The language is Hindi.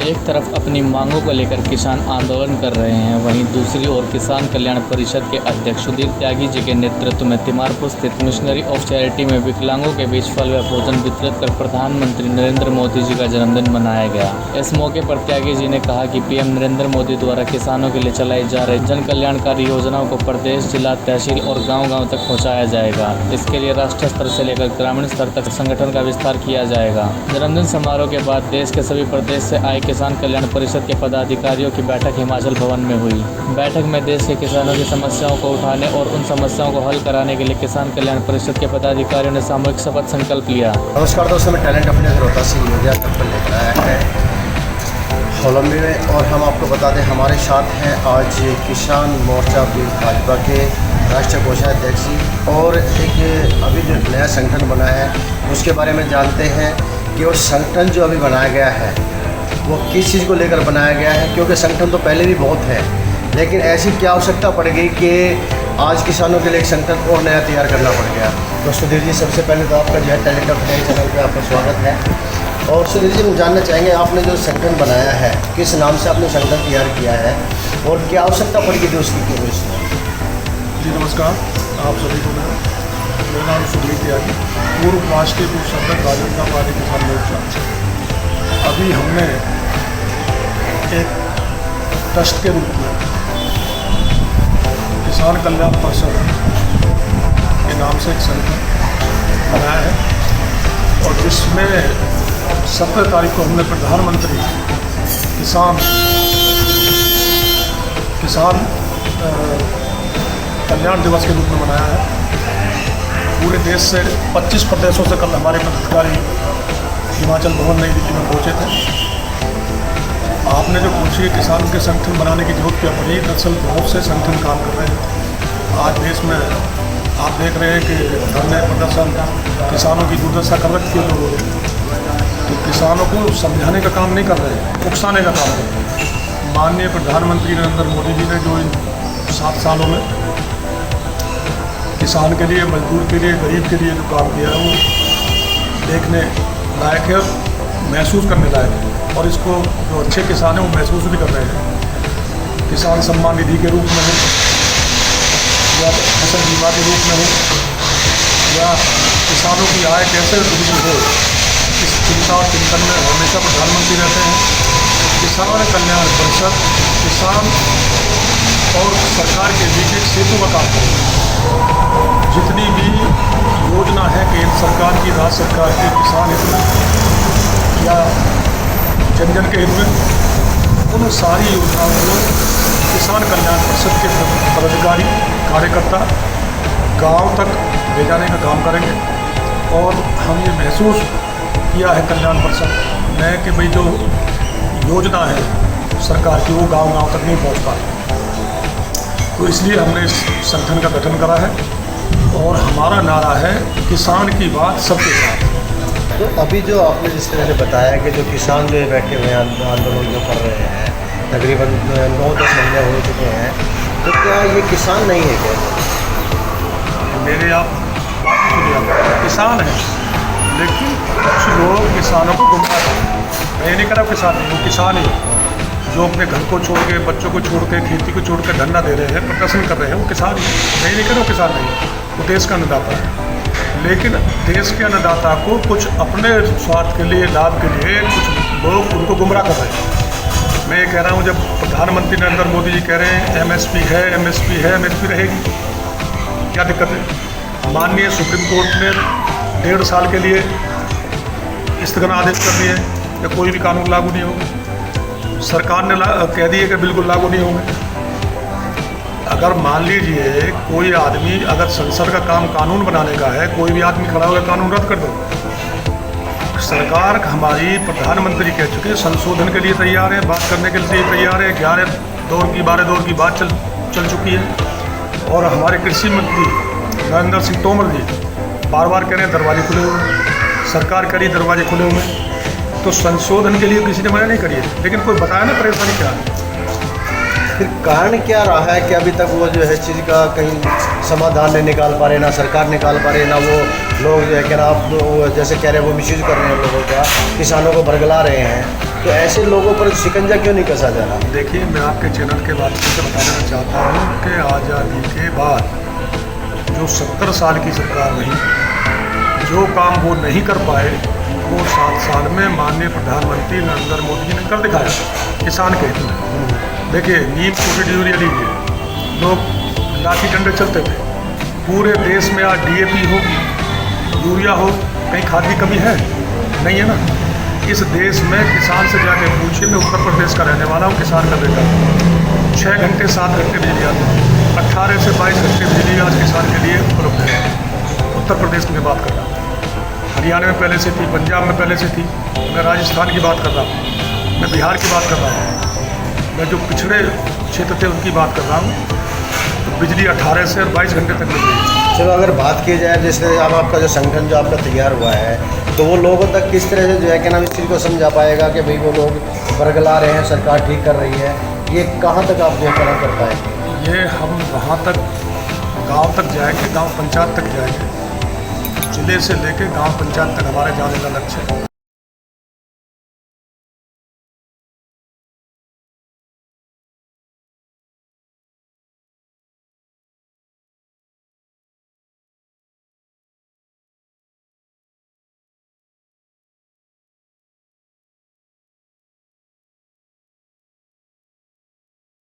एक तरफ अपनी मांगों को लेकर किसान आंदोलन कर रहे हैं, वहीं दूसरी ओर किसान कल्याण परिषद के अध्यक्ष सुधीर त्यागी जी के नेतृत्व में तिमारपुर स्थित मिशनरी ऑफ चैरिटी में विकलांगों के बीच फल व भोजन वितरित कर प्रधानमंत्री नरेंद्र मोदी जी का जन्मदिन मनाया गया। इस मौके पर त्यागी जी ने कहा कि पीएम नरेंद्र मोदी द्वारा किसानों के लिए चलाई जा रही जन कल्याणकारी योजनाओं को प्रदेश, जिला, तहसील और गाँव-गाँव तक पहुँचाया जाएगा। इसके लिए राष्ट्रीय स्तर से लेकर ग्रामीण स्तर तक संगठन का विस्तार किया जाएगा। जन्मदिन समारोह के बाद देश के सभी प्रदेश से आए किसान कल्याण परिषद के पदाधिकारियों की बैठक हिमाचल भवन में हुई। बैठक में देश के किसानों की समस्याओं को उठाने और उन समस्याओं को हल कराने के लिए किसान कल्याण परिषद के पदाधिकारियों ने सामूहिक शपथ संकल्प लिया। नमस्कार दोस्तों, मैं टैलेंट अपने रोहता सिंह मीडिया तक पर लेकर आया है होलम्बी में, और हम आपको बता दें हमारे साथ हैं आज किसान मोर्चा भाजपा के राष्ट्रीय कोषाध्यक्ष और एक अभी जो नया संगठन बना है उसके बारे में जानते हैं कि वो संगठन जो अभी बनाया गया है वो किस चीज़ को लेकर बनाया गया है, क्योंकि संगठन तो पहले भी बहुत है, लेकिन ऐसी क्या आवश्यकता पड़ गई कि आज किसानों के लिए एक संगठन और नया तैयार करना पड़ गया। तो सुधीर जी, सबसे पहले तो आपका जो है टैलेंट ऑफ इंडिया चैनल पे आपका स्वागत है। और सुधीर जी, हम जानना चाहेंगे आपने जो संगठन बनाया है किस नाम से आपने संगठन तैयार किया है और क्या आवश्यकता पड़ेगी थी उसकी क्यों इसमें? जी नमस्कार, आप सभी को मेरा नाम सुधीर त्यागी, पूर्व राष्ट्रीय पूर्व संगठन राजनांदगांव पार्टी किसान मोर्चा। अभी हमने एक ट्रस्ट के रूप में किसान कल्याण परिषद के नाम से एक संगठन बनाया है और जिसमें 17 तारीख को हमने प्रधानमंत्री किसान कल्याण दिवस के रूप में मनाया है। पूरे देश से 25 प्रदेशों से कल हमारे पदाधिकारी हिमाचल भवन नई दिल्ली में पहुंचे थे। आपने जो पूछी किसान के संगठन बनाने की जरूरत क्या पड़ी, दरअसल बहुत से संगठन काम कर रहे हैं। आज देश में आप देख रहे हैं कि धरने प्रदर्शन किसानों की दुर्दशा कर रखी है लोगों ने, तो किसानों को समझाने का काम नहीं कर रहे हैं, उकसाने का काम कर रहे हैं। माननीय प्रधानमंत्री नरेंद्र मोदी जी ने जो इन 7 सालों में किसान के लिए, मजदूर के लिए, गरीब के लिए जो काम किया है वो देखने लायक है, महसूस करने लायक है। और इसको जो अच्छे किसान हैं वो महसूस भी कर रहे हैं। किसान सम्मान निधि के रूप में हो या फसल बीमा के रूप में हो या किसानों की आय कैसे वृद्धि हो, इस चिंता और चिंतन में हमेशा प्रधानमंत्री रहते हैं। किसान कल्याण परिषद किसान और सरकार के बीच एक सेतु का काम करेगी। जितनी भी योजना है केंद्र सरकार की, राज्य सरकार के किसान हित में या जन जन के हित में, उन सारी योजनाओं को किसान कल्याण परिषद के पदाधिकारी कार्यकर्ता गांव तक ले जाने का काम करेंगे। और हम ये महसूस किया है कल्याण परिषद में कि भाई जो योजना है सरकार की वो गांव-गांव तक नहीं पहुंच पा रही, तो इसलिए हमने इस संगठन का गठन करा है और हमारा नारा है किसान की बात सबके साथ। तो अभी जो आपने जिस तरह से बताया कि जो किसान जो बैठे हुए हैं आंदोलन जो कर रहे हैं, तकरीबन 9-10 महीने हो चुके हैं, तो क्या ये किसान नहीं है क्या? मेरे आप किसान हैं, लेकिन कुछ लोग किसानों को गुमराह करते हैं। मैं ये नहीं कह रहा किसान नहीं, वो किसान ही जो अपने घर को छोड़ के, बच्चों को छोड़ के, खेती को छोड़ के धरना दे रहे हैं, प्रदर्शन कर रहे हैं, वो किसान ही। मैं ये नहीं कह रहा किसान नहीं, वो देश का अन्नदाता है। लेकिन देश के अन्नदाता को कुछ अपने स्वार्थ के लिए, लाभ के लिए कुछ लोग उनको गुमराह कर रहे हैं। मैं ये कह रहा हूँ, जब प्रधानमंत्री नरेंद्र मोदी जी कह रहे हैं एमएसपी है, एमएसपी है, एमएसपी रहेगी, क्या दिक्कत है? माननीय सुप्रीम कोर्ट ने 1.5 साल के लिए स्थगन आदेश कर दिए या कोई भी कानून लागू नहीं होगा। सरकार ने कह दिए कि बिल्कुल लागू नहीं होंगे। अगर मान लीजिए कोई आदमी, अगर संसद का काम कानून बनाने का है, कोई भी आदमी खड़ा होकर कानून रद्द कर दो। सरकार हमारी, प्रधानमंत्री कह चुके हैं संशोधन के लिए तैयार है, बात करने के लिए तैयार है। 11 दौर की 12 दौर की बात चल चुकी है। और हमारे कृषि मंत्री नरेंद्र सिंह तोमर जी बार बार कह रहे हैं दरवाजे खुले हुए, सरकार कह रही दरवाजे खुले हुए। तो संशोधन के लिए किसी ने मना नहीं करी है, लेकिन कोई बताया ना परेशानी क्या है। फिर कारण क्या रहा है कि अभी तक वो जो है चीज़ का कहीं समाधान नहीं निकाल पा रहे, ना सरकार निकाल पा रहे, ना वो लोग जो है कि ना आप वो जैसे कह रहे हैं वो मिसयूज कर रहे हैं लोगों का, किसानों को बरगला रहे हैं, तो ऐसे लोगों पर शिकंजा क्यों नहीं कसा जा रहा? देखिए, मैं आपके चैनल के माध्यम से बता देना चाहता हूँ कि आज़ादी के बाद जो 70 साल की सरकार रही, जो काम वो नहीं कर पाए वो 7 साल में माननीय प्रधानमंत्री नरेंद्र मोदी जी ने कर दिखाया किसान के हित में। देखिए, नीम सब्सिडी लीजिए, लोग लाठी डंडे चलते थे। पूरे देश में आज DAP हो, यूरिया हो, कहीं खाद की कमी है? नहीं है ना। इस देश में किसान से जाके पूछिए, मैं उत्तर प्रदेश का रहने वाला हूँ, किसान का बेटा। 6 घंटे 7 घंटे बिजली आती है, 18 से 22 घंटे बिजली आज किसान के लिए उपलब्ध है। उत्तर प्रदेश की मैं बात कर रहा हूँ, हरियाणा में पहले से थी, पंजाब में पहले से थी, मैं राजस्थान की बात कर रहा हूँ, मैं बिहार की बात कर रहा हूँ, मैं जो पिछड़े क्षेत्र थे उनकी बात कर रहा हूँ। तो बिजली 18 से 22 घंटे तक मिल रही है। चलो अगर बात की जाए जैसे अब आपका जो संगठन जो आपका तैयार हुआ है, तो वो लोगों तक किस तरह से जो है कि ना इस चीज़ को समझा पाएगा कि भाई वो लोग बरगला रहे हैं, सरकार ठीक कर रही है, ये कहाँ तक आप जो है करना कर पाएंगे? ये हम वहाँ तक गांव तक जाएंगे, गांव पंचायत तक जाएंगे, जिले से लेकर गांव पंचायत तक हमारे जाने का लक्ष्य है।